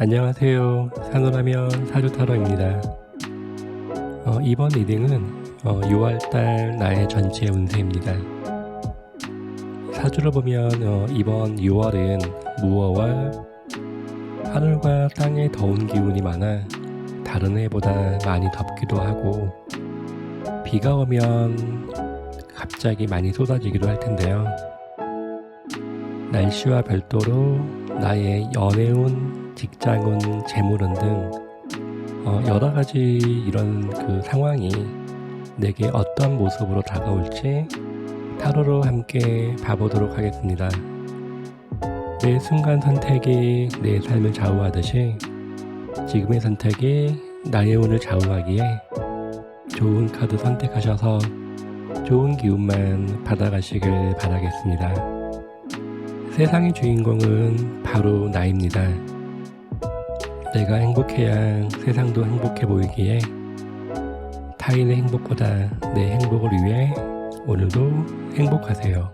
안녕하세요. 산호라면 사주타로입니다. 이번 리딩은 6월달 나의 전체 운세입니다. 사주를 보면 이번 6월은 무어월, 하늘과 땅에 더운 기운이 많아 다른 해보다 많이 덥기도 하고 비가 오면 갑자기 많이 쏟아지기도 할 텐데요. 날씨와 별도로 나의 연애운, 직장운, 재물운 등 여러가지 이런 그 상황이 내게 어떤 모습으로 다가올지 타로로 함께 봐보도록 하겠습니다. 매 순간 선택이 내 삶을 좌우하듯이 지금의 선택이 나의 운을 좌우하기에 좋은 카드 선택하셔서 좋은 기운만 받아가시길 바라겠습니다. 세상의 주인공은 바로 나입니다. 내가 행복해야 세상도 행복해 보이기에 타인의 행복보다 내 행복을 위해 오늘도 행복하세요.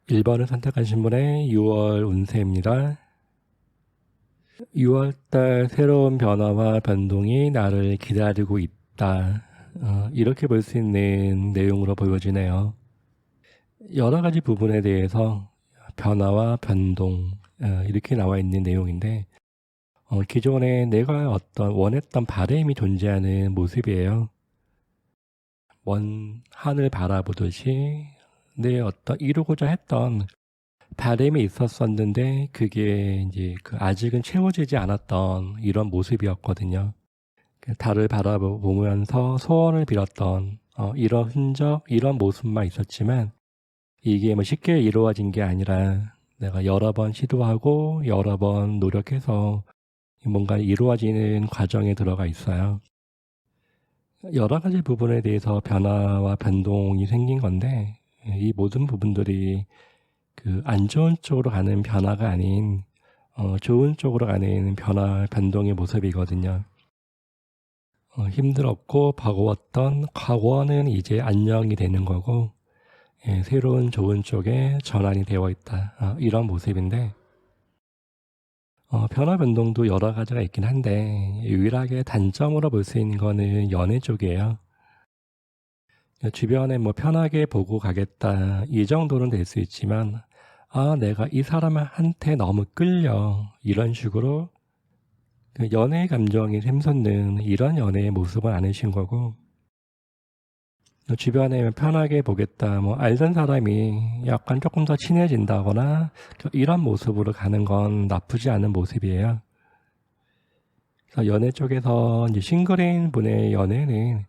(1번을) 선택하신 분의 6월 운세입니다. 6월달 새로운 변화와 변동이 나를 기다리고 있다. 이렇게 볼 수 있는 내용으로 보여지네요. 여러 가지 부분에 대해서 변화와 변동 이렇게 나와 있는 내용인데 기존에 내가 어떤 원했던 바람이 존재하는 모습이에요. 먼 하늘 바라보듯이 내 어떤 이루고자 했던 바람이 있었었는데 그게 이제 아직은 채워지지 않았던 이런 모습이었거든요. 달을 바라보면서 소원을 빌었던 이런 흔적, 이런 모습만 있었지만 이게 쉽게 이루어진 게 아니라 내가 여러 번 시도하고 여러 번 노력해서 뭔가 이루어지는 과정에 들어가 있어요. 여러 가지 부분에 대해서 변화와 변동이 생긴 건데 이 모든 부분들이 안 좋은 쪽으로 가는 변화가 아닌 좋은 쪽으로 가는 변화, 변동의 모습이거든요. 힘들었고 버거웠던 과거는 이제 안녕이 되는 거고 새로운 좋은 쪽에 전환이 되어 있다. 이런 모습인데 변화 변동도 여러 가지가 있긴 한데 유일하게 단점으로 볼 수 있는 거는 연애 쪽이에요. 주변에 편하게 보고 가겠다 이 정도는 될 수 있지만 내가 이 사람한테 너무 끌려 이런 식으로 연애의 감정이 샘솟는 이런 연애의 모습은 아니신 거고 주변에 편하게 보겠다 알던 사람이 약간 조금 더 친해진다거나 이런 모습으로 가는 건 나쁘지 않은 모습이에요. 그래서 연애 쪽에서 이제 싱글인 분의 연애는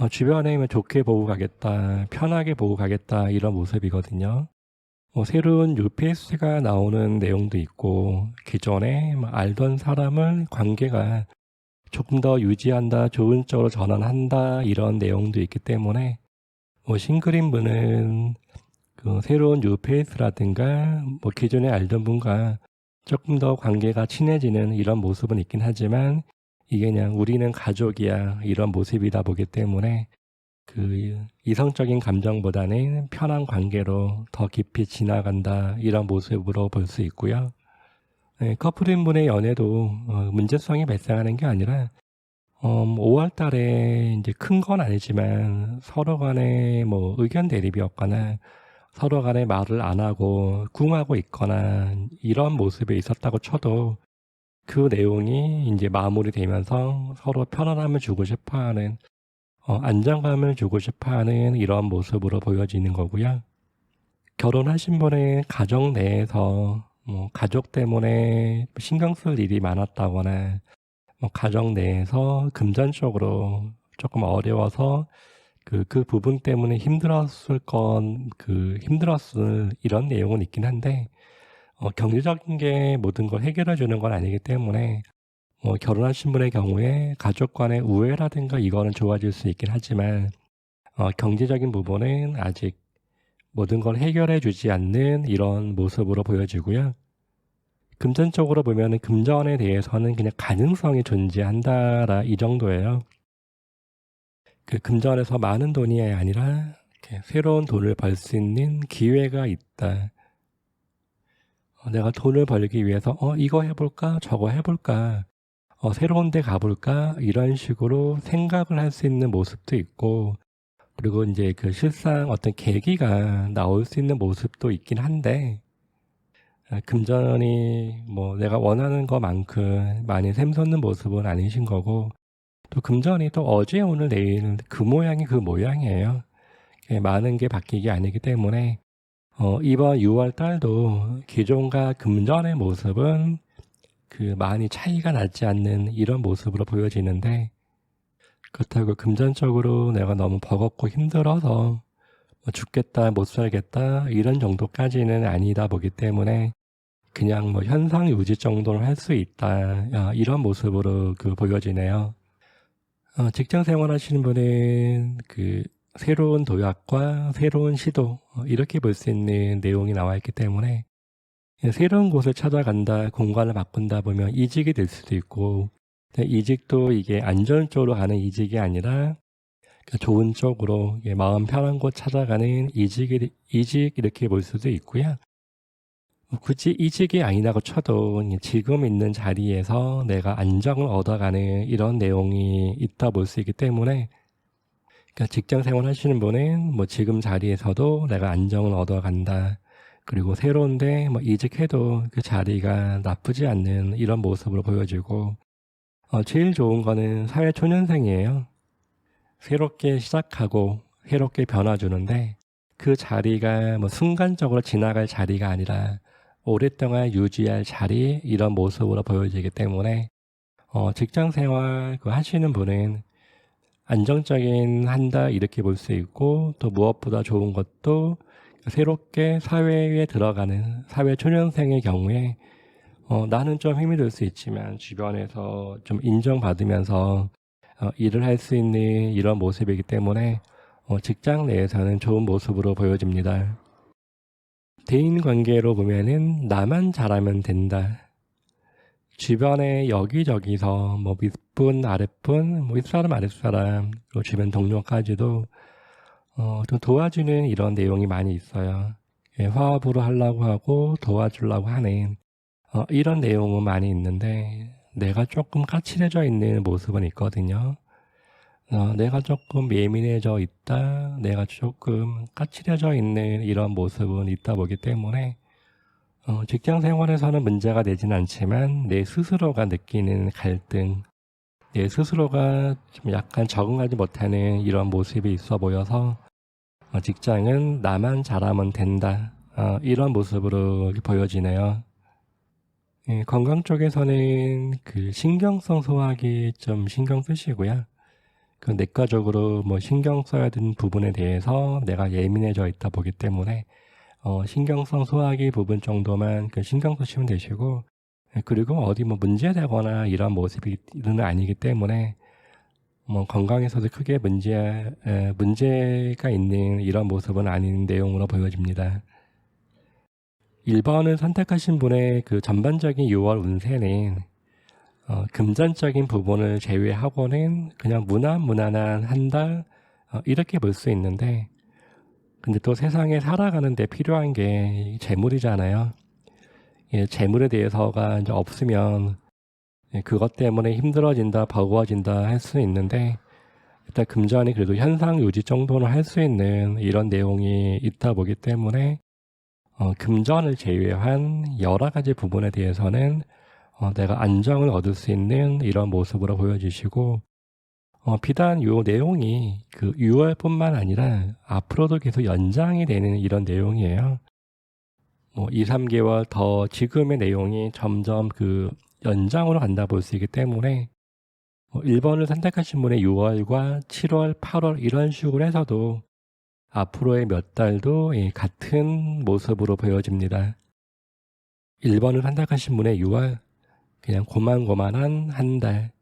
주변에 좋게 보고 가겠다, 편하게 보고 가겠다 이런 모습이거든요. 새로운 뉴페이스가 나오는 내용도 있고 기존에 알던 사람을 관계가 조금 더 유지한다, 좋은 쪽으로 전환한다 이런 내용도 있기 때문에 싱글인 분은 새로운 뉴페이스라든가 기존에 알던 분과 조금 더 관계가 친해지는 이런 모습은 있긴 하지만 이게 그냥 우리는 가족이야 이런 모습이다 보기 때문에 이성적인 감정보다는 편한 관계로 더 깊이 지나간다 이런 모습으로 볼 수 있고요. 커플인 분의 연애도 문제성이 발생하는 게 아니라 5월 달에 이제 큰 건 아니지만 서로 간에 의견 대립이었거나 서로 간에 말을 안 하고 꿍하고 있거나 이런 모습이 있었다고 쳐도 그 내용이 이제 마무리되면서 서로 편안함을 주고 싶어하는 안정감을 주고 싶어하는 이런 모습으로 보여지는 거고요. 결혼하신 분의 가정 내에서 뭐 가족 때문에 신경 쓸 일이 많았다거나 뭐 가정 내에서 금전적으로 조금 어려워서 그 부분 때문에 힘들었을 이런 내용은 있긴 한데, 경제적인 게 모든 걸 해결해 주는 건 아니기 때문에, 결혼하신 분의 경우에 가족 간의 우애라든가 이거는 좋아질 수 있긴 하지만, 경제적인 부분은 아직 모든 걸 해결해 주지 않는 이런 모습으로 보여지고요. 금전적으로 보면은 금전에 대해서는 그냥 가능성이 존재한다라 이 정도예요. 그 금전에서 많은 돈이 아니라 이렇게 새로운 돈을 벌 수 있는 기회가 있다. 내가 돈을 벌기 위해서 이거 해볼까 저거 해볼까 새로운 데 가볼까 이런 식으로 생각을 할 수 있는 모습도 있고, 그리고 이제 그 실상 어떤 계기가 나올 수 있는 모습도 있긴 한데, 금전이 뭐 내가 원하는 것만큼 많이 샘솟는 모습은 아니신 거고, 또 금전이 또 어제 오늘 내일 그 모양이 그 모양이에요. 많은 게 바뀌기 아니기 때문에 이번 6월 달도 기존과 금전의 모습은 그 많이 차이가 나지 않는 이런 모습으로 보여지는데, 그렇다고 금전적으로 내가 너무 버겁고 힘들어서 죽겠다 못 살겠다 이런 정도까지는 아니다 보기 때문에 그냥 뭐 현상 유지 정도는 할 수 있다 이런 모습으로 보여지네요. 직장 생활 하시는 분은 그 새로운 도약과 새로운 시도 이렇게 볼 수 있는 내용이 나와 있기 때문에, 새로운 곳을 찾아간다, 공간을 바꾼다 보면 이직이 될 수도 있고, 이직도 이게 안전 쪽으로 가는 이직이 아니라 좋은 쪽으로 마음 편한 곳 찾아가는 이직 이렇게 볼 수도 있고요. 굳이 이직이 아니라고 쳐도 지금 있는 자리에서 내가 안정을 얻어가는 이런 내용이 있다 볼 수 있기 때문에, 그러니까 직장 생활 하시는 분은 뭐 지금 자리에서도 내가 안정을 얻어간다. 그리고 새로운데 뭐 이직해도 그 자리가 나쁘지 않는 이런 모습으로 보여지고, 제일 좋은 거는 사회초년생이에요. 새롭게 시작하고 새롭게 변화주는데, 그 자리가 뭐 순간적으로 지나갈 자리가 아니라 오랫동안 유지할 자리 이런 모습으로 보여지기 때문에, 직장 생활 하시는 분은 안정적인 한다 이렇게 볼 수 있고, 또 무엇보다 좋은 것도 새롭게 사회에 들어가는 사회 초년생의 경우에 나는 좀 힘이 들 수 있지만 주변에서 좀 인정받으면서 일을 할 수 있는 이런 모습이기 때문에 직장 내에서는 좋은 모습으로 보여집니다. 대인 관계로 보면은 나만 잘하면 된다. 주변에 여기저기서 뭐 윗분 아랫분 뭐 윗사람 아랫사람 그리고 주변 동료까지도 좀 도와주는 이런 내용이 많이 있어요. 화합으로 하려고 하고 도와주려고 하는 이런 내용은 많이 있는데, 내가 조금 까칠해져 있는 모습은 있거든요. 내가 조금 예민해져 있다, 내가 조금 까칠해져 있는 이런 모습은 있다 보기 때문에 직장 생활에서는 문제가 되진 않지만 내 스스로가 느끼는 갈등, 내 스스로가 좀 약간 적응하지 못하는 이런 모습이 있어 보여서 직장은 나만 잘하면 된다 이런 모습으로 보여지네요. 건강 쪽에서는 그 신경성 소화기 좀 신경 쓰시고요. 그 내과적으로 뭐 신경 써야 되는 부분에 대해서 내가 예민해져 있다 보기 때문에 신경성 소화기 부분 정도만 신경 쓰시면 되시고, 그리고 어디 뭐 문제되거나 이런 모습이 아니기 때문에 뭐 건강에서도 크게 문제가 있는 이런 모습은 아닌 내용으로 보여집니다. 1번을 선택하신 분의 그 전반적인 6월 운세는 금전적인 부분을 제외하고는 그냥 무난한 한 달 이렇게 볼 수 있는데, 근데 또 세상에 살아가는 데 필요한 게 재물이잖아요. 재물에 대해서가 이제 없으면 그것 때문에 힘들어진다, 버거워진다 할 수 있는데, 일단 금전이 그래도 현상 유지 정도는 할 수 있는 이런 내용이 있다 보기 때문에 금전을 제외한 여러 가지 부분에 대해서는 내가 안정을 얻을 수 있는 이런 모습으로 보여지시고 비단 요 내용이 그 6월뿐만 아니라 앞으로도 계속 연장이 되는 이런 내용이에요. 2, 3개월 더 지금의 내용이 점점 그 연장으로 간다 볼 수 있기 때문에 1번을 선택하신 분의 6월과 7월, 8월 이런 식으로 해서도 앞으로의 몇 달도 같은 모습으로 보여집니다. 1번을 선택하신 분의 6월, 그냥 고만고만한 한 달,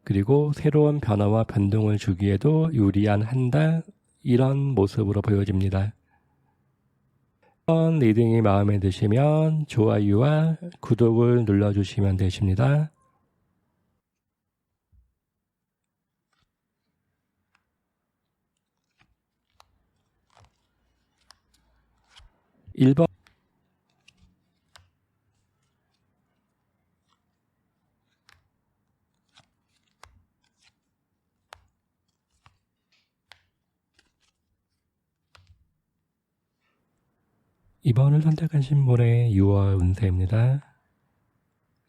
그리고 새로운 변화와 변동을 주기에도 유리한 한 달, 이런 모습으로 보여집니다. 이번 리딩이 마음에 드시면 좋아요와 구독을 눌러주시면 되십니다. 1번 2번을 선택하신 분의 6월 운세입니다.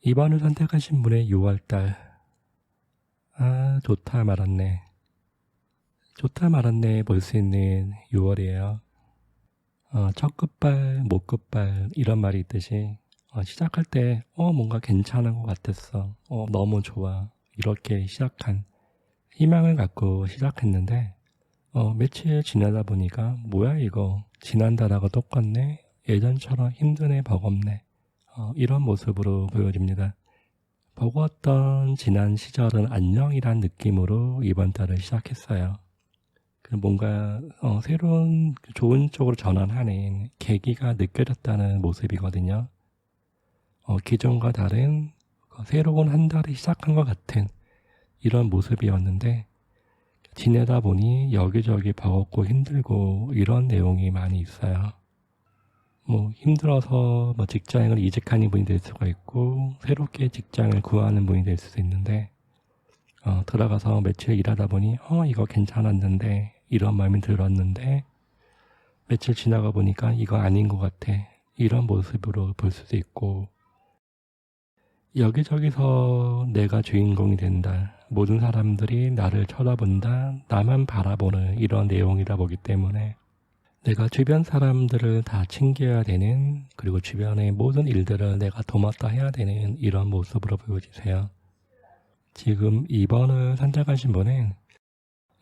2번을 선택하신 분의 6월달. 아, 좋다 말았네. 좋다 말았네 볼 수 있는 6월이에요. 첫 끝발, 못 끝발 이런 말이 있듯이 시작할 때 뭔가 괜찮은 것 같았어. 너무 좋아. 이렇게 시작한 희망을 갖고 시작했는데 며칠 지나다 보니까 뭐야 이거 지난달하고 똑같네. 예전처럼 힘드네 버겁네. 이런 모습으로 보여집니다. 버거웠던 지난 시절은 안녕이란 느낌으로 이번 달을 시작했어요. 뭔가 새로운 좋은 쪽으로 전환하는 계기가 느껴졌다는 모습이거든요. 기존과 다른 새로운 한 달을 시작한 것 같은 이런 모습이었는데 지내다 보니 여기저기 버겁고 힘들고 이런 내용이 많이 있어요. 힘들어서 직장을 이직하는 분이 될 수가 있고 새롭게 직장을 구하는 분이 될 수도 있는데 들어가서 며칠 일하다 보니 이거 괜찮았는데 이런 마음이 들었는데 며칠 지나가 보니까 이거 아닌 것 같아 이런 모습으로 볼 수도 있고 여기저기서 내가 주인공이 된다. 모든 사람들이 나를 쳐다본다. 나만 바라보는 이런 내용이다 보기 때문에 내가 주변 사람들을 다 챙겨야 되는 그리고 주변의 모든 일들을 내가 도맡아 해야 되는 이런 모습으로 보여지세요. 지금 2번을 선택하신 분은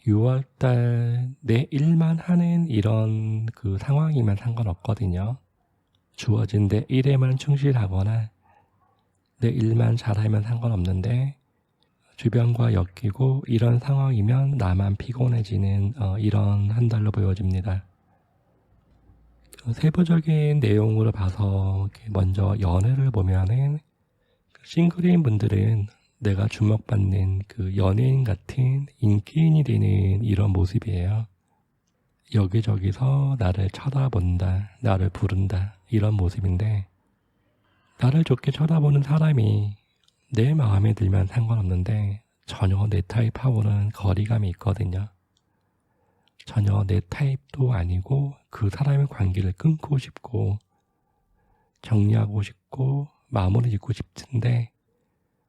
6월달 내 일만 하는 이런 그 상황이면 상관없거든요. 주어진 내 일에만 충실하거나 내 일만 잘하면 상관없는데 주변과 엮이고 이런 상황이면 나만 피곤해지는 이런 한 달로 보여집니다. 세부적인 내용으로 봐서 먼저 연애를 보면은 싱글인 분들은 내가 주목받는 그 연예인 같은 인기인이 되는 이런 모습이에요. 여기저기서 나를 쳐다본다, 나를 부른다 이런 모습인데 나를 좋게 쳐다보는 사람이 내 마음에 들면 상관없는데 전혀 내 타입하고는 거리감이 있거든요. 전혀 내 타입도 아니고 그 사람의 관계를 끊고 싶고 정리하고 싶고 마무리 짓고 싶은데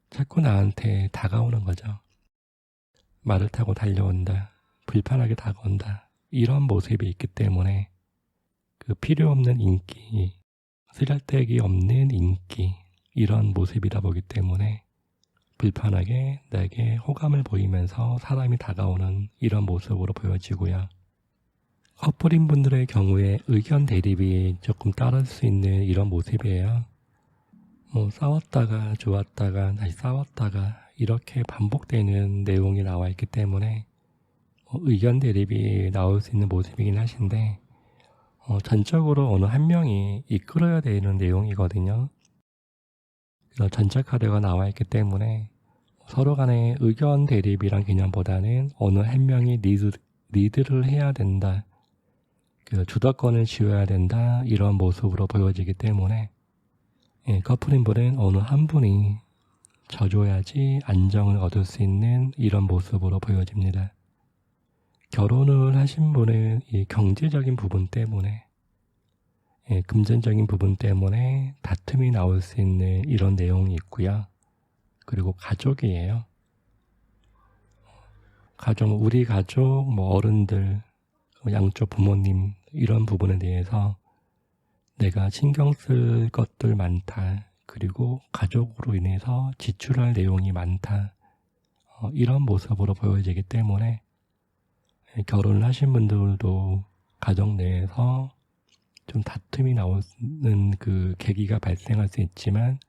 자꾸 나한테 다가오는 거죠. 말을 타고 달려온다. 불편하게 다가온다. 이런 모습이 있기 때문에 그 필요 없는 인기, 쓰잘데기 없는 인기 이런 모습이다 보기 때문에 불편하게 내게 호감을 보이면서 사람이 다가오는 이런 모습으로 보여지고요. 커플인 분들의 경우에 의견 대립이 조금 따를 수 있는 이런 모습이에요. 싸웠다가 좋았다가 다시 싸웠다가 이렇게 반복되는 내용이 나와 있기 때문에 의견 대립이 나올 수 있는 모습이긴 하신데 전적으로 어느 한 명이 이끌어야 되는 내용이거든요. 그래서 전체 카드가 나와 있기 때문에 서로 간의 의견 대립이란 개념보다는 어느 한 명이 리드를 해야 된다. 그 주도권을 쥐어야 된다. 이런 모습으로 보여지기 때문에 커플인 분은 어느 한 분이 져줘야지 안정을 얻을 수 있는 이런 모습으로 보여집니다. 결혼을 하신 분은 이 경제적인 부분 때문에, 금전적인 부분 때문에 다툼이 나올 수 있는 이런 내용이 있고요. 그리고 가족이에요. 가족, 우리 가족, 뭐 어른들, 양쪽 부모님 이런 부분에 대해서 내가 신경 쓸 것들 많다. 그리고 가족으로 인해서 지출할 내용이 많다. 이런 모습으로 보여지기 때문에 결혼을 하신 분들도 가정 내에서 좀 다툼이 나오는 그 계기가 발생할 수 있지만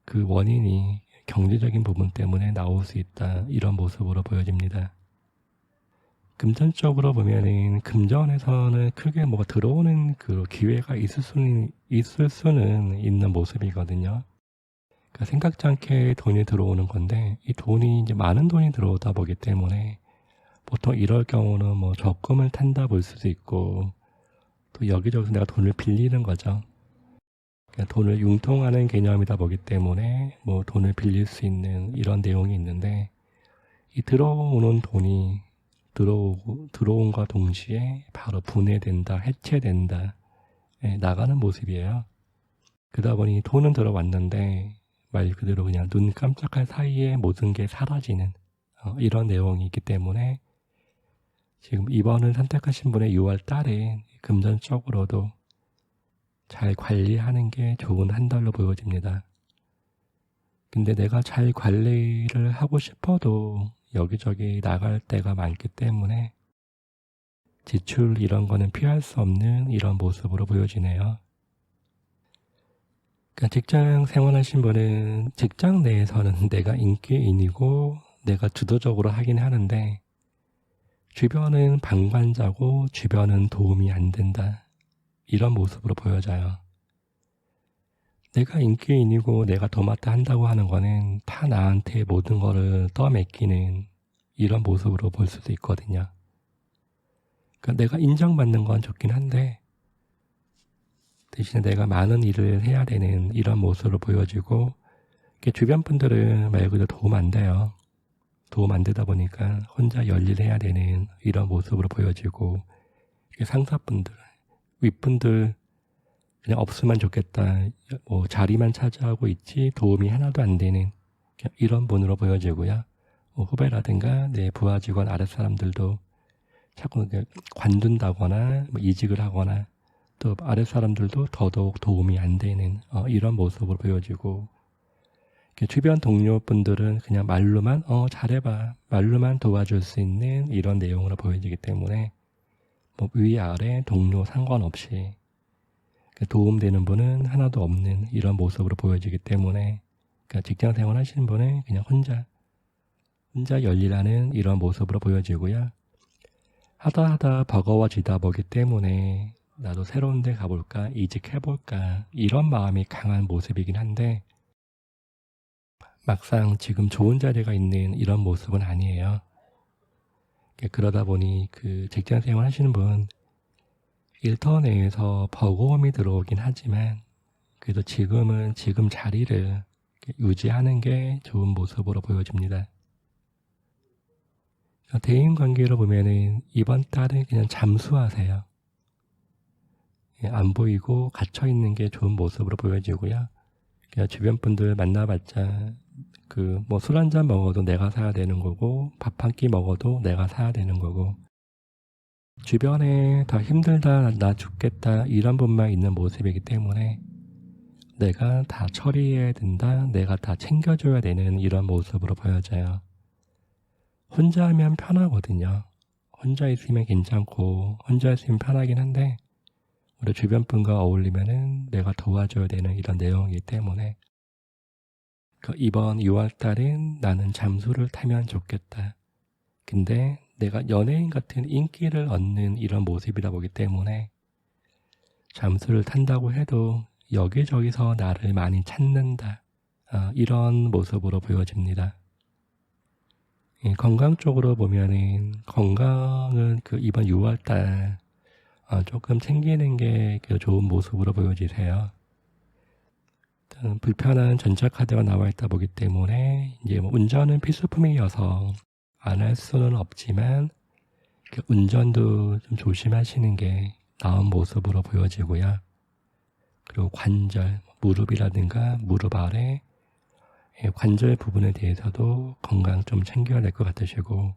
그 원인이 경제적인 부분 때문에 나올 수 있다. 이런 모습으로 보여집니다. 금전적으로 보면은 금전에서는 크게 뭐가 들어오는 그 기회가 있을 수는 있는 모습이거든요. 그러니까 생각지 않게 돈이 들어오는 건데 이 돈이 이제 많은 돈이 들어오다 보기 때문에 보통 이럴 경우는 뭐 적금을 탄다 볼 수도 있고 또 여기저기서 내가 돈을 빌리는 거죠. 그러니까 돈을 융통하는 개념이다 보기 때문에 뭐 돈을 빌릴 수 있는 이런 내용이 있는데 이 들어오는 돈이 들어온과 동시에 바로 분해된다, 해체된다, 나가는 모습이에요. 그러다 보니 돈은 들어왔는데 말 그대로 그냥 눈 깜짝할 사이에 모든 게 사라지는 이런 내용이 있기 때문에 지금 이번을 선택하신 분의 6월 달에 금전적으로도 잘 관리하는 게 좋은 한 달로 보여집니다. 근데 내가 잘 관리를 하고 싶어도 여기저기 나갈 때가 많기 때문에 지출 이런 거는 피할 수 없는 이런 모습으로 보여지네요. 그러니까 직장 생활하신 분은 직장 내에서는 내가 인기인이고 내가 주도적으로 하긴 하는데 주변은 방관자고 주변은 도움이 안 된다. 이런 모습으로 보여져요. 내가 인기인이고 내가 도맡아 한다고 하는 거는 다 나한테 모든 거를 떠맡기는 이런 모습으로 볼 수도 있거든요. 그러니까 내가 인정받는 건 좋긴 한데 대신에 내가 많은 일을 해야 되는 이런 모습으로 보여지고 주변 분들은 말 그대로 도움 안 돼요. 도움 안 되다 보니까 혼자 열일해야 되는 이런 모습으로 보여지고 상사분들, 윗분들 그냥 없으면 좋겠다. 뭐 자리만 차지하고 있지 도움이 하나도 안 되는 이런 분으로 보여지고요. 후배라든가 내 부하 직원 아랫사람들도 자꾸 관둔다거나 뭐 이직을 하거나 또 아랫사람들도 더더욱 도움이 안 되는 이런 모습으로 보여지고 주변 동료분들은 그냥 말로만 잘해봐 말로만 도와줄 수 있는 이런 내용으로 보여지기 때문에 뭐 위아래 동료 상관없이 도움되는 분은 하나도 없는 이런 모습으로 보여지기 때문에 그러니까 직장생활 하시는 분은 그냥 혼자 열일하는 이런 모습으로 보여지고요. 하다 버거워지다 보기 때문에 나도 새로운 데 가볼까 이직해볼까 이런 마음이 강한 모습이긴 한데 막상 지금 좋은 자리가 있는 이런 모습은 아니에요. 그러다 보니 그 직장생활 하시는 분 일터 내에서 버거움이 들어오긴 하지만 그래도 지금은 지금 자리를 유지하는 게 좋은 모습으로 보여집니다. 대인관계로 보면은 이번 달은 그냥 잠수하세요. 안 보이고 갇혀있는 게 좋은 모습으로 보여지고요. 주변 분들 만나봤자 뭐 술 한잔 먹어도 내가 사야 되는 거고 밥 한 끼 먹어도 내가 사야 되는 거고 주변에 더 힘들다 나 죽겠다 이런 분만 있는 모습이기 때문에 내가 다 처리해야 된다 내가 다 챙겨줘야 되는 이런 모습으로 보여져요. 혼자 하면 편하거든요. 혼자 있으면 괜찮고 혼자 있으면 편하긴 한데 우리 주변 분과 어울리면은 내가 도와줘야 되는 이런 내용이기 때문에 이번 6월 달엔 나는 잠수를 타면 좋겠다. 근데 내가 연예인 같은 인기를 얻는 이런 모습이다 보기 때문에 잠수를 탄다고 해도 여기저기서 나를 많이 찾는다. 이런 모습으로 보여집니다. 건강 쪽으로 보면은 건강은 이번 6월달 조금 챙기는 게 좋은 모습으로 보여지세요. 불편한 전자카드가 나와 있다 보기 때문에 이제 뭐 운전은 필수품이어서 안 할 수는 없지만 운전도 좀 조심하시는 게 나은 모습으로 보여지고요. 그리고 관절, 무릎이라든가 무릎 아래 관절 부분에 대해서도 건강 좀 챙겨야 될 것 같으시고,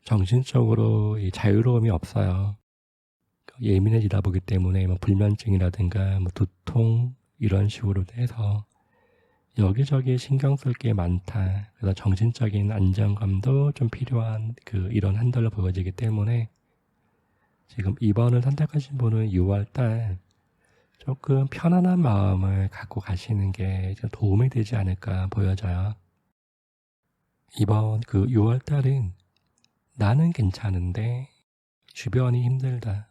정신적으로 이 자유로움이 없어요. 예민해지다 보기 때문에 뭐 불면증이라든가 뭐 두통 이런 식으로 해서 여기저기 신경 쓸 게 많다. 그래서 정신적인 안정감도 좀 필요한 이런 한 달로 보여지기 때문에 지금 2번을 선택하신 분은 6월달 조금 편안한 마음을 갖고 가시는 게 좀 도움이 되지 않을까 보여져요. 이번 6월달은 나는 괜찮은데 주변이 힘들다.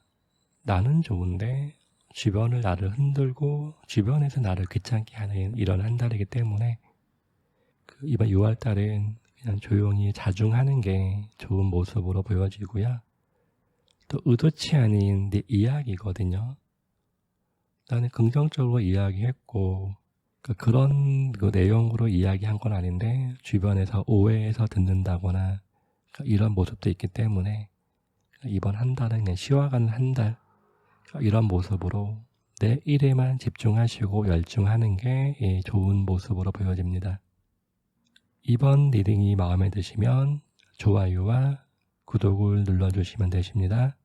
나는 좋은데 주변을 나를 흔들고 주변에서 나를 귀찮게 하는 이런 한 달이기 때문에 이번 6월달은 그냥 조용히 자중하는 게 좋은 모습으로 보여지고요. 또 의도치 않은 내 이야기거든요. 나는 긍정적으로 이야기했고 그런 내용으로 이야기한 건 아닌데 주변에서 오해해서 듣는다거나 이런 모습도 있기 때문에 이번 한 달은 그냥 쉬어가는 한 달 이런 모습으로 내 일에만 집중하시고 열중하는 게 좋은 모습으로 보여집니다. 이번 리딩이 마음에 드시면 좋아요와 구독을 눌러주시면 되십니다.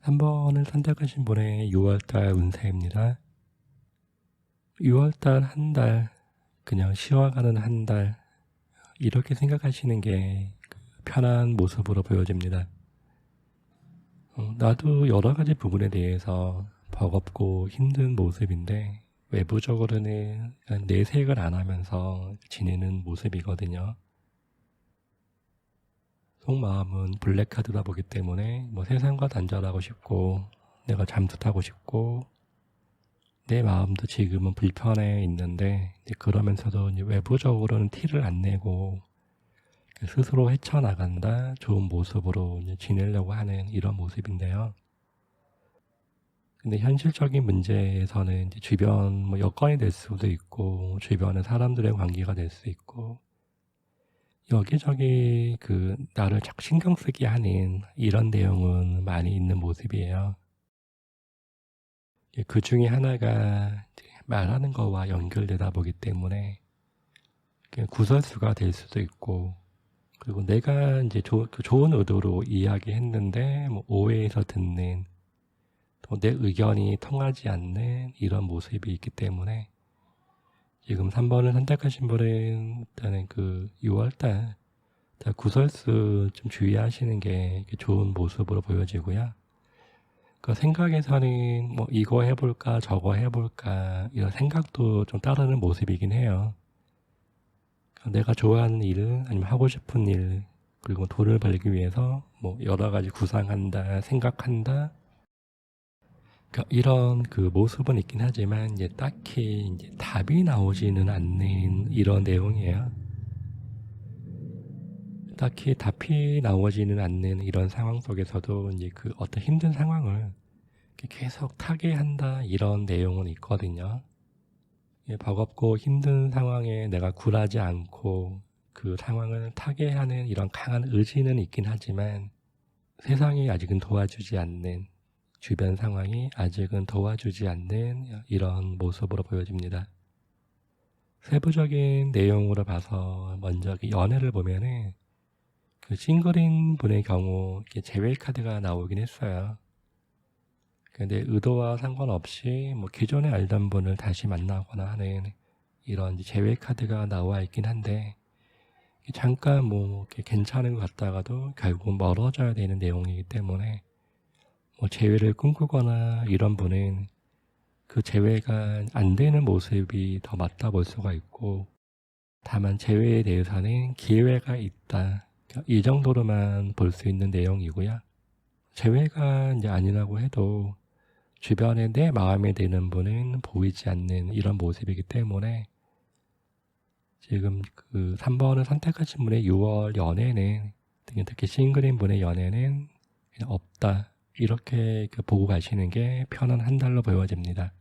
한 번을 선택하신 분의 6월달 운세입니다. 6월달 한 달, 그냥 쉬어가는 한 달, 이렇게 생각하시는 게 편한 모습으로 보여집니다. 나도 여러 가지 부분에 대해서 버겁고 힘든 모습인데 외부적으로는 내색을 안 하면서 지내는 모습이거든요. 속마음은 블랙카드다 보기 때문에 뭐 세상과 단절하고 싶고 내가 잠수 타고 싶고 내 마음도 지금은 불편해 있는데 그러면서도 외부적으로는 티를 안 내고 스스로 헤쳐나간다, 좋은 모습으로 지내려고 하는 이런 모습인데요. 근데 현실적인 문제에서는 주변 뭐 여건이 될 수도 있고 주변의 사람들의 관계가 될 수 있고 여기저기 나를 자꾸 신경 쓰게 하는 이런 내용은 많이 있는 모습이에요. 그 중에 하나가 말하는 거와 연결되다 보기 때문에 구설수가 될 수도 있고, 그리고 내가 좋은 의도로 이야기했는데 뭐 오해해서 듣는, 또 내 의견이 통하지 않는 이런 모습이 있기 때문에 지금 3번을 선택하신 분은 일단은 6월달 구설수 좀 주의하시는 게 좋은 모습으로 보여지고요. 그 생각에서는 뭐 이거 해볼까 저거 해볼까 이런 생각도 좀 따르는 모습이긴 해요. 내가 좋아하는 일 아니면 하고 싶은 일 그리고 돈을 벌기 위해서 뭐 여러 가지 구상한다 생각한다 이런 모습은 있긴 하지만 딱히 답이 나오지는 않는 이런 내용이에요. 딱히 답이 나오지는 않는 이런 상황 속에서도 어떤 힘든 상황을 계속 타게 한다 이런 내용은 있거든요. 버겁고 힘든 상황에 내가 굴하지 않고 그 상황을 타게 하는 이런 강한 의지는 있긴 하지만 세상이 아직은 도와주지 않는, 주변 상황이 아직은 도와주지 않는 이런 모습으로 보여집니다. 세부적인 내용으로 봐서 먼저 연애를 보면은 싱글인 분의 경우 제외 카드가 나오긴 했어요. 근데 의도와 상관없이 뭐 기존에 알던 분을 다시 만나거나 하는 이런 제외 카드가 나와 있긴 한데 잠깐 뭐 괜찮은 것 같다가도 결국 멀어져야 되는 내용이기 때문에 뭐 재회를 꿈꾸거나 이런 분은 그 재회가 안 되는 모습이 더 맞다 볼 수가 있고, 다만 재회에 대해서는 기회가 있다, 이 정도로만 볼 수 있는 내용이고요. 재회가 아니라고 해도 주변에 내 마음에 드는 분은 보이지 않는 이런 모습이기 때문에 지금 그 3번을 선택하신 분의 6월 연애는 특히 싱글인 분의 연애는 그냥 없다. 이렇게 보고 가시는 게 편한 한 달로 보여집니다.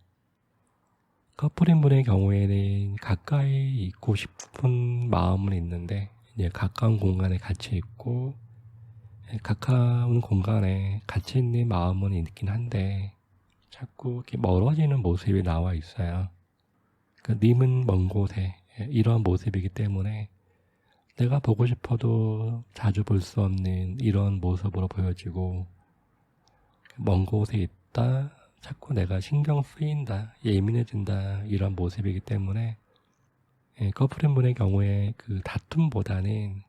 커플인 분의 경우에는 가까이 있고 싶은 마음은 있는데 이제 가까운 공간에 같이 있고 가까운 공간에 같이 있는 마음은 있긴 한데 자꾸 이렇게 멀어지는 모습이 나와 있어요. 그러니까 님은 먼 곳에 이런 모습이기 때문에 내가 보고 싶어도 자주 볼 수 없는 이런 모습으로 보여지고 먼 곳에 있다, 자꾸 내가 신경 쓰인다, 예민해진다 이런 모습이기 때문에 커플인 분의 경우에 그 다툼보다는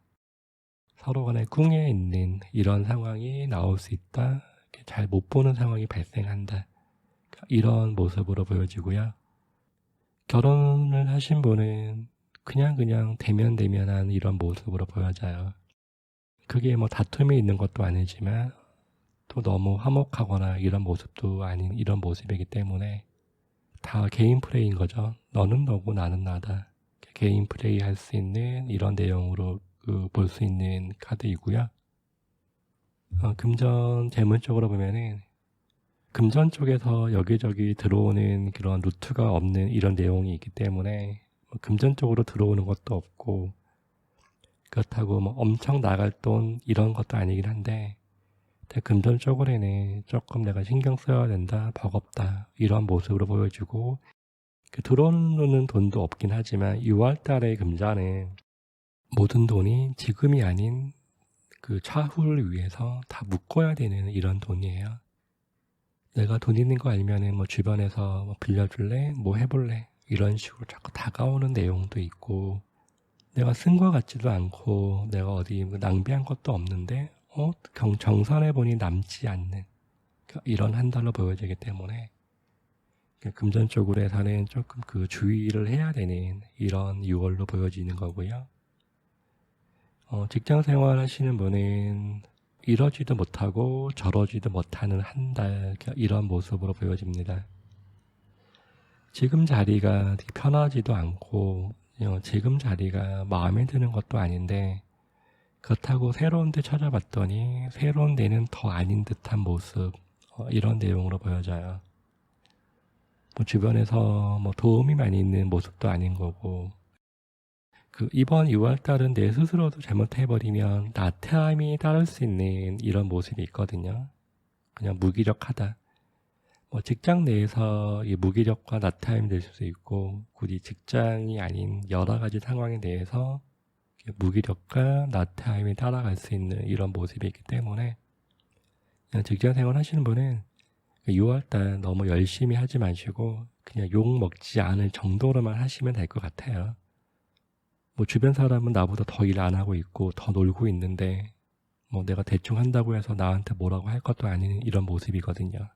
서로 간에 궁에 있는 이런 상황이 나올 수 있다, 잘 못 보는 상황이 발생한다 이런 모습으로 보여지고요. 결혼을 하신 분은 그냥 대면대면한 이런 모습으로 보여져요. 그게 뭐 다툼이 있는 것도 아니지만 또 너무 화목하거나 이런 모습도 아닌 이런 모습이기 때문에 다 개인 플레이인 거죠. 너는 너고 나는 나다. 개인 플레이 할 수 있는 이런 내용으로 볼 수 있는 카드이고요. 금전 재물 쪽으로 보면은 금전 쪽에서 여기저기 들어오는 그런 루트가 없는 이런 내용이 있기 때문에 금전 쪽으로 들어오는 것도 없고 그렇다고 뭐 엄청 나갈 돈 이런 것도 아니긴 한데 금전 쪽으로는 조금 내가 신경 써야 된다, 버겁다 이런 모습으로 보여지고 들어오는 돈도 없긴 하지만 6월 달에 금전은 모든 돈이 지금이 아닌 그 차후를 위해서 다 묶어야 되는 이런 돈이에요. 내가 돈 있는 거 알면은 뭐 주변에서 뭐 빌려줄래? 뭐 해볼래? 이런 식으로 자꾸 다가오는 내용도 있고 내가 쓴 거 같지도 않고 내가 어디 낭비한 것도 없는데 정산해 보니 남지 않는 이런 한 달로 보여지기 때문에 금전 쪽으로 해서는 조금 그 주의를 해야 되는 이런 6월로 보여지는 거고요. 직장 생활 하시는 분은 이러지도 못하고 저러지도 못하는 한 달 이런 모습으로 보여집니다. 지금 자리가 되게 편하지도 않고 지금 자리가 마음에 드는 것도 아닌데 그렇다고 새로운 데 찾아봤더니 새로운 데는 더 아닌 듯한 모습 이런 내용으로 보여져요. 뭐 주변에서 뭐 도움이 많이 있는 모습도 아닌 거고 이번 6월달은 내 스스로도 잘못해버리면 나태함이 따를 수 있는 이런 모습이 있거든요. 그냥 무기력하다. 뭐 직장 내에서 이 무기력과 나태함이 될 수도 있고 굳이 직장이 아닌 여러 가지 상황에 대해서 무기력과 나태함이 따라갈 수 있는 이런 모습이 있기 때문에 그냥 직장 생활 하시는 분은 6월달 너무 열심히 하지 마시고 그냥 욕 먹지 않을 정도로만 하시면 될 것 같아요. 뭐 주변 사람은 나보다 더 일 안 하고 있고 더 놀고 있는데 뭐 내가 대충 한다고 해서 나한테 뭐라고 할 것도 아닌 이런 모습이거든요.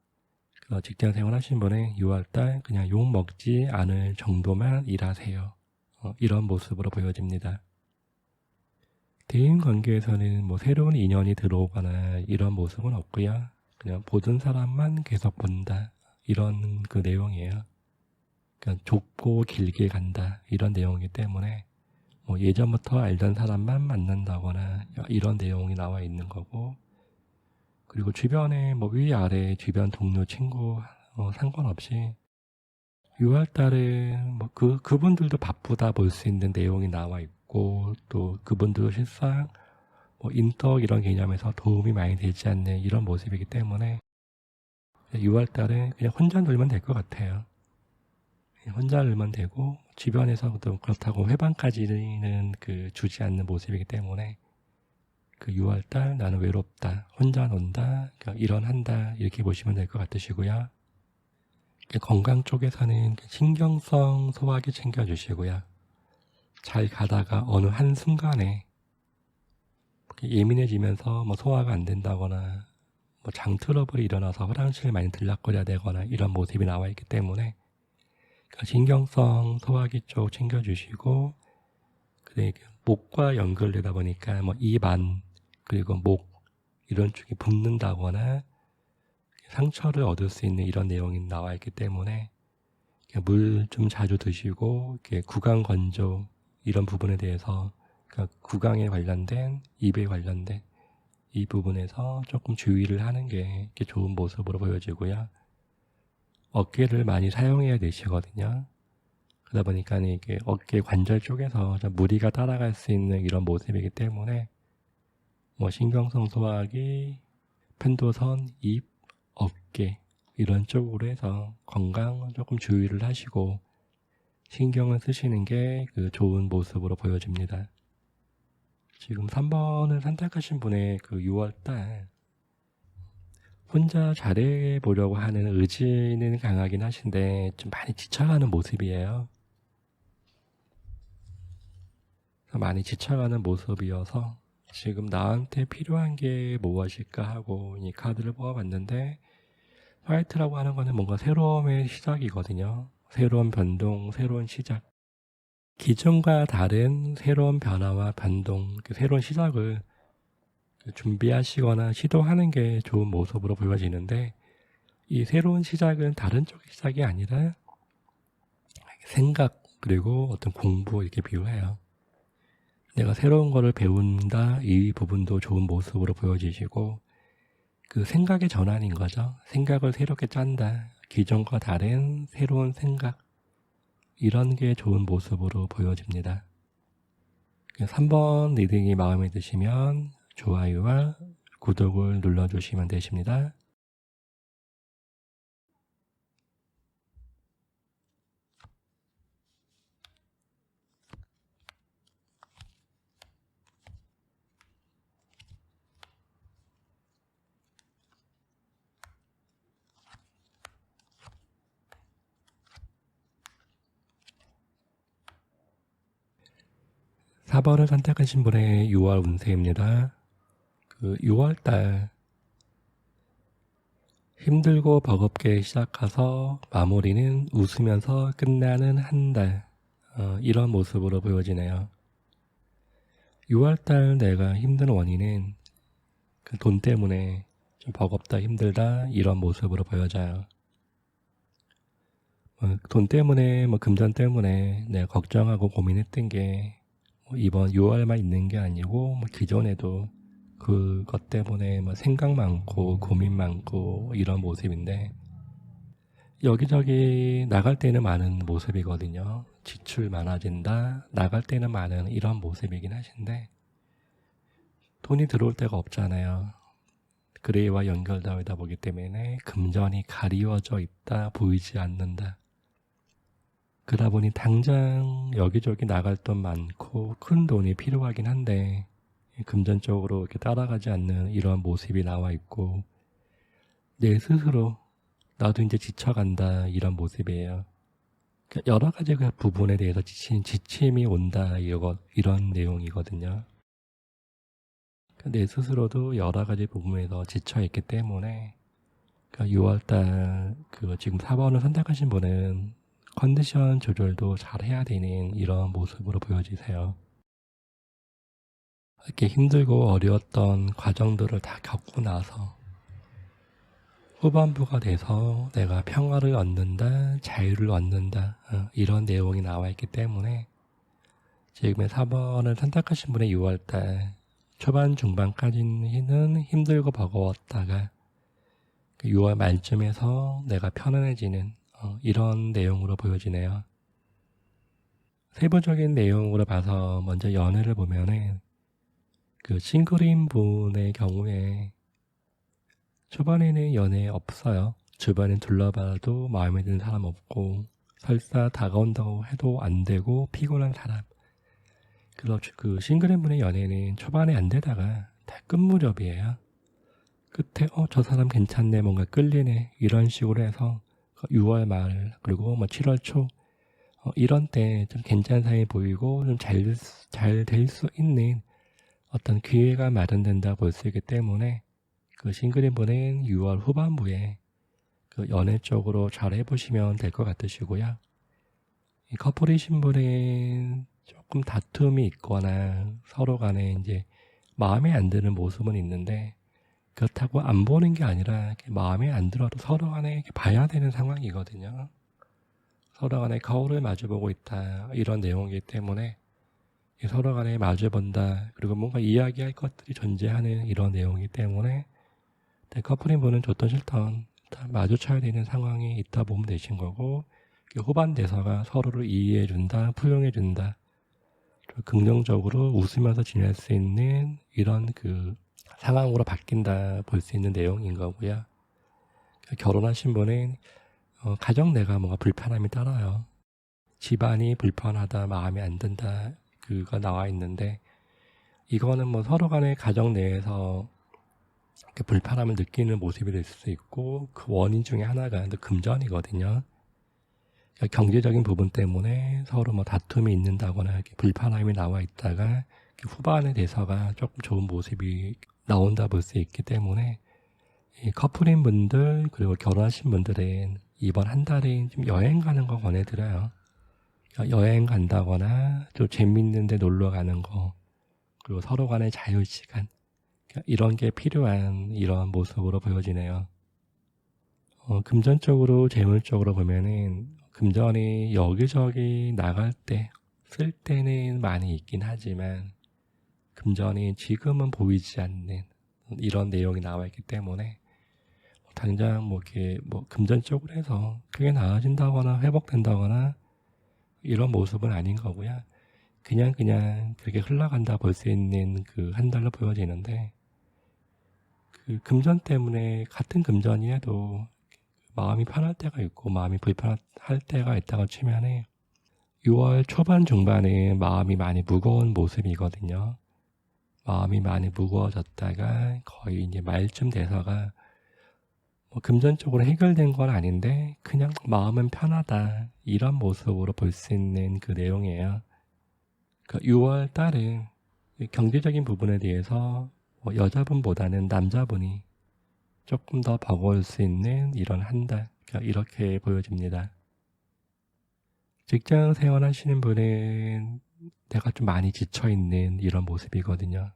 그래서 직장 생활 하신 분은 6월달 그냥 욕 먹지 않을 정도만 일하세요. 이런 모습으로 보여집니다. 대인 관계에서는 뭐 새로운 인연이 들어오거나 이런 모습은 없고요. 그냥 보던 사람만 계속 본다. 이런 그 내용이에요. 그러니까 좁고 길게 간다. 이런 내용이기 때문에 뭐 예전부터 알던 사람만 만난다거나 이런 내용이 나와 있는 거고 그리고 주변에 뭐 위아래 주변 동료 친구 상관없이 6월달에 뭐 그분들도 바쁘다 볼 수 있는 내용이 나와 있고 또 그분들도 실상 뭐 인덕 이런 개념에서 도움이 많이 되지 않는 이런 모습이기 때문에 6월달에 그냥 혼자 놀면 될 것 같아요. 혼자 놀면 되고 주변에서도 그렇다고 회방까지는 주지 않는 모습이기 때문에 6월달 나는 외롭다, 혼자 논다, 이런 한다 이렇게 보시면 될 것 같으시고요. 건강 쪽에서는 신경성 소화기 챙겨주시고요. 잘 가다가 어느 한순간에 예민해지면서 뭐 소화가 안 된다거나 뭐 장 트러블이 일어나서 화장실 많이 들락거려야 되거나 이런 모습이 나와 있기 때문에 신경성 소화기 쪽 챙겨주시고 목과 연결되다 보니까 뭐 입 안 그리고 목 이런 쪽이 붓는다거나 상처를 얻을 수 있는 이런 내용이 나와 있기 때문에 물 좀 자주 드시고 구강 건조 이런 부분에 대해서 그러니까 구강에 관련된 입에 관련된 이 부분에서 조금 주의를 하는 게 좋은 모습으로 보여지고요. 어깨를 많이 사용해야 되시거든요. 그러다 보니까 이게 어깨 관절 쪽에서 무리가 따라갈 수 있는 이런 모습이기 때문에 뭐 신경성 소화기, 편도선, 입, 어깨 이런 쪽으로 해서 건강 조금 주의를 하시고 신경을 쓰시는 게 좋은 모습으로 보여집니다. 지금 3번을 선택하신 분의 6월달 혼자 잘해보려고 하는 의지는 강하긴 하신데 좀 많이 지쳐가는 모습이에요. 많이 지쳐가는 모습이어서 지금 나한테 필요한 게 무엇일까 하고 이 카드를 뽑아봤는데 화이트라고 하는 거는 뭔가 새로움의 시작이거든요. 새로운 변동, 새로운 시작. 기존과 다른 새로운 변화와 변동, 새로운 시작을 준비하시거나 시도하는 게 좋은 모습으로 보여지는데 이 새로운 시작은 다른 쪽의 시작이 아니라 생각 그리고 어떤 공부 이렇게 비유해요. 내가 새로운 거를 배운다 이 부분도 좋은 모습으로 보여지시고 생각의 전환인 거죠. 생각을 새롭게 짠다. 기존과 다른 새로운 생각 이런 게 좋은 모습으로 보여집니다. 3번 리딩이 마음에 드시면 좋아요와 구독을 눌러주시면 되십니다. (4) 번을 선택하신 분의 6월 운세입니다. 6월달 힘들고 버겁게 시작해서 마무리는 웃으면서 끝나는 한 달 이런 모습으로 보여지네요. 6월달 내가 힘든 원인은 돈 때문에 좀 버겁다 힘들다 이런 모습으로 보여져요. 돈 때문에 금전 때문에 내가 걱정하고 고민했던 게 이번 6월만 있는 게 아니고 기존에도 그것 때문에 생각 많고 고민 많고 이런 모습인데 여기저기 나갈 때는 많은 모습이거든요. 지출 많아진다 나갈 때는 많은 이런 모습이긴 하신데 돈이 들어올 데가 없잖아요. 그레이와 연결되다 보기 때문에 금전이 가리워져 있다 보이지 않는다. 그러다 보니 당장 여기저기 나갈 돈 많고 큰 돈이 필요하긴 한데 금전적으로 이렇게 따라가지 않는 이런 모습이 나와 있고 내 스스로 나도 이제 지쳐간다 이런 모습이에요. 여러 가지 부분에 대해서 지침이 온다 이런 내용이거든요. 내 스스로도 여러 가지 부분에서 지쳐있기 때문에 6월달 지금 4번을 선택하신 분은 컨디션 조절도 잘 해야 되는 이런 모습으로 보여지세요. 이렇게 힘들고 어려웠던 과정들을 다 겪고 나서 후반부가 돼서 내가 평화를 얻는다, 자유를 얻는다 이런 내용이 나와 있기 때문에 지금의 4번을 선택하신 분의 6월달 초반 중반까지는 힘들고 버거웠다가 6월 말쯤에서 내가 편안해지는 이런 내용으로 보여지네요. 세부적인 내용으로 봐서 먼저 연애를 보면은 싱글인 분의 경우에 초반에는 연애 없어요. 주변에 둘러봐도 마음에 드는 사람 없고 설사 다가온다고 해도 안 되고 피곤한 사람. 그래서 싱글인 분의 연애는 초반에 안 되다가 다 끝 무렵이에요. 끝에 저 사람 괜찮네 뭔가 끌리네 이런 식으로 해서 6월 말 그리고 7월 초 이런 때 좀 괜찮은 사람이 보이고 좀 잘 될 수 있는 어떤 기회가 마련된다 볼 수 있기 때문에 싱글인 분은 6월 후반부에 연애 쪽으로 잘 해보시면 될 것 같으시고요. 이 커플이신 분은 조금 다툼이 있거나 서로 간에 이제 마음에 안 드는 모습은 있는데 그렇다고 안 보는 게 아니라 마음에 안 들어도 서로 간에 봐야 되는 상황이거든요. 서로 간에 거울을 마주보고 있다, 이런 내용이기 때문에 서로 간에 마주본다, 그리고 뭔가 이야기할 것들이 존재하는 이런 내용이기 때문에 커플인 분은 좋든 싫든 다 마주쳐야 되는 상황이 있다 보면 되신 거고, 후반 대사가 서로를 이해해준다, 포용해준다, 긍정적으로 웃으면서 지낼 수 있는 이런 상황으로 바뀐다 볼 수 있는 내용인 거고요. 결혼하신 분은 가정 내가 뭔가 불편함이 따라요. 집안이 불편하다, 마음에 안 든다, 그가 나와 있는데, 이거는 뭐 서로 간의 가정 내에서 불편함을 느끼는 모습이 될 수 있고, 그 원인 중에 하나가 금전이거든요. 그러니까 경제적인 부분 때문에 서로 뭐 다툼이 있는다거나 불편함이 나와 있다가 후반에 대해서가 조금 좋은 모습이 나온다 볼 수 있기 때문에, 이 커플인 분들 그리고 결혼하신 분들은 이번 한 달에 좀 여행 가는 거 권해드려요. 그러니까 여행 간다거나 좀 재밌는 데 놀러 가는 거, 그리고 서로 간의 자유시간, 그러니까 이런 게 필요한 이런 모습으로 보여지네요. 금전적으로, 재물적으로 보면은 금전이 여기저기 나갈 때, 쓸 때는 많이 있긴 하지만 금전이 지금은 보이지 않는 이런 내용이 나와 있기 때문에 당장 뭐 이렇게 뭐 금전적으로 해서 크게 나아진다거나 회복된다거나 이런 모습은 아닌 거고요. 그냥 그렇게 흘러간다 볼 수 있는 한 달로 보여지는데, 금전 때문에 같은 금전이라도 마음이 편할 때가 있고 마음이 불편할 때가 있다고 치면은 6월 초반 중반에 마음이 많이 무거운 모습이거든요. 마음이 많이 무거워졌다가 거의 이제 말쯤 돼서가 뭐 금전적으로 해결된 건 아닌데 그냥 마음은 편하다, 이런 모습으로 볼 수 있는 내용이에요. 6월 달은 경제적인 부분에 대해서 여자분보다는 남자분이 조금 더 버거울 수 있는 이런 한 달, 이렇게 보여집니다. 직장 생활하시는 분은 내가 좀 많이 지쳐있는 이런 모습이거든요.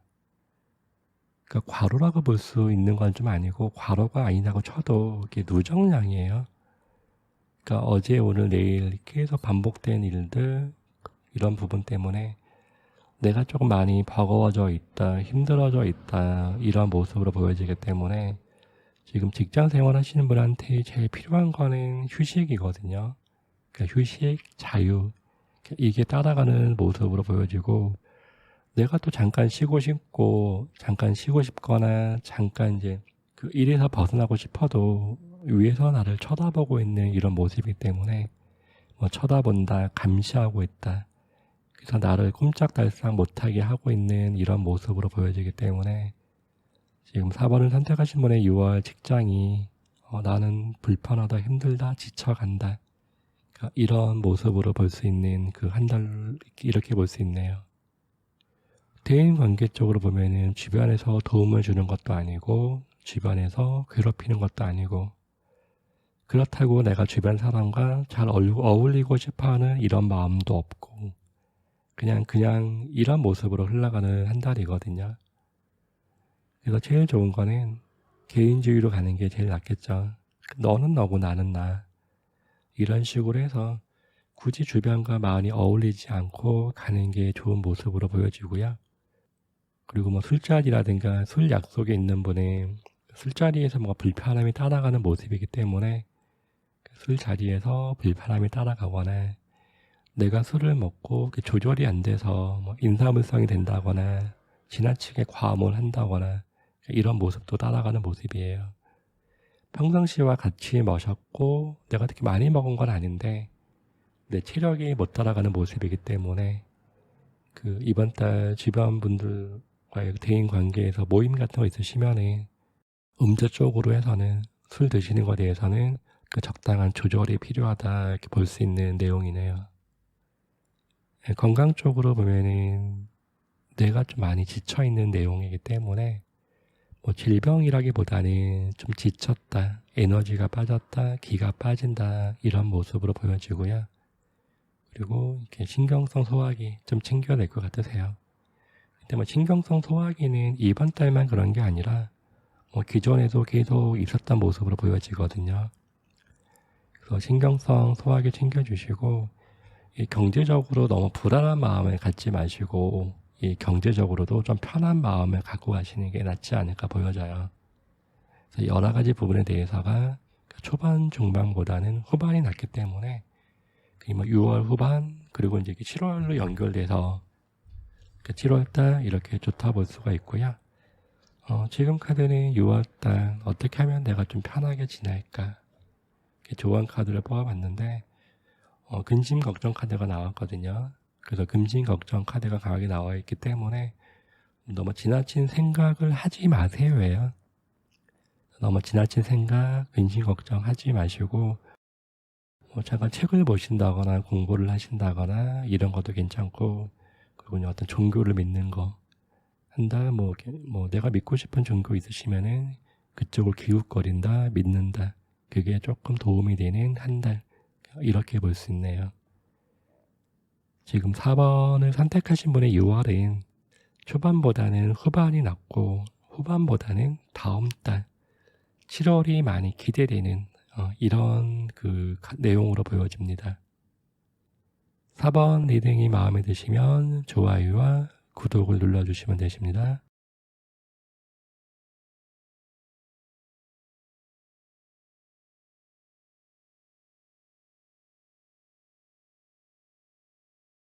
그러니까 과로라고 볼 수 있는 건 좀 아니고, 과로가 아니라고 쳐도 이게 누정량이에요. 그러니까 어제 오늘 내일 계속 반복된 일들, 이런 부분 때문에 내가 조금 많이 버거워져 있다, 힘들어져 있다, 이런 모습으로 보여지기 때문에 지금 직장 생활 하시는 분한테 제일 필요한 거는 휴식이거든요. 그러니까 휴식, 자유, 이게 따라가는 모습으로 보여지고, 내가 또 잠깐 쉬고 싶고, 잠깐 쉬고 싶거나, 잠깐 이제 일에서 벗어나고 싶어도 위에서 나를 쳐다보고 있는 이런 모습이기 때문에, 뭐 쳐다본다, 감시하고 있다, 그래서 나를 꼼짝달싹 못하게 하고 있는 이런 모습으로 보여지기 때문에, 지금 4번을 선택하신 분의 6월 직장이 나는 불편하다, 힘들다, 지쳐간다, 이런 모습으로 볼 수 있는 한 달, 이렇게 볼 수 있네요. 대인관계 쪽으로 보면은 주변에서 도움을 주는 것도 아니고 주변에서 괴롭히는 것도 아니고, 그렇다고 내가 주변 사람과 잘 어울리고 싶어하는 이런 마음도 없고, 그냥 이런 모습으로 흘러가는 한 달이거든요. 그래서 제일 좋은 거는 개인주의로 가는 게 제일 낫겠죠. 너는 너고 나는 나, 이런 식으로 해서 굳이 주변과 많이 어울리지 않고 가는 게 좋은 모습으로 보여지고요. 그리고 뭐 술자리라든가 술 약속에 있는 분은 술자리에서 뭔가 불편함이 따라가는 모습이기 때문에 술자리에서 불편함이 따라가거나, 내가 술을 먹고 조절이 안 돼서 뭐 인사불성이 된다거나 지나치게 과음을 한다거나 이런 모습도 따라가는 모습이에요. 평상시와 같이 마셨고 내가 되게 많이 먹은 건 아닌데 내 체력이 못 따라가는 모습이기 때문에 이번 달 주변 분들과의 대인 관계에서 모임 같은 거 있으시면은 음주 쪽으로 해서는 술 드시는 것에 대해서는 적당한 조절이 필요하다, 이렇게 볼 수 있는 내용이네요. 건강 쪽으로 보면은 내가 좀 많이 지쳐있는 내용이기 때문에 뭐 질병이라기보다는 좀 지쳤다, 에너지가 빠졌다, 기가 빠진다, 이런 모습으로 보여지고요. 그리고 이렇게 신경성 소화기 좀 챙겨야 될 것 같으세요. 근데 뭐 신경성 소화기는 이번 달만 그런 게 아니라 기존에도 계속 있었던 모습으로 보여지거든요. 그래서 신경성 소화기 챙겨주시고, 이 경제적으로 너무 불안한 마음을 갖지 마시고, 이 경제적으로도 좀 편한 마음을 갖고 가시는 게 낫지 않을까 보여져요. 그래서 여러 가지 부분에 대해서가 초반, 중반보다는 후반이 낫기 때문에 6월 후반 그리고 이제 7월로 연결돼서 7월달 이렇게 좋다 볼 수가 있고요. 지금 카드는 6월달 어떻게 하면 내가 좀 편하게 지낼까 이렇게 좋은 카드를 뽑아봤는데 근심 걱정 카드가 나왔거든요. 그래서 근심 걱정 카드가 강하게 나와 있기 때문에 너무 지나친 생각을 하지 마세요예요. 너무 지나친 생각, 근심 걱정 하지 마시고 잠깐 책을 보신다거나 공부를 하신다거나 이런 것도 괜찮고, 그리고 어떤 종교를 믿는 거 한다, 내가 믿고 싶은 종교 있으시면은 그쪽을 기웃거린다, 믿는다, 그게 조금 도움이 되는 한 달, 이렇게 볼 수 있네요. 지금 4번을 선택하신 분의 6월은 초반보다는 후반이 낫고 후반보다는 다음 달 7월이 많이 기대되는 이런 내용으로 보여집니다. 4번 리딩이 마음에 드시면 좋아요와 구독을 눌러주시면 되십니다.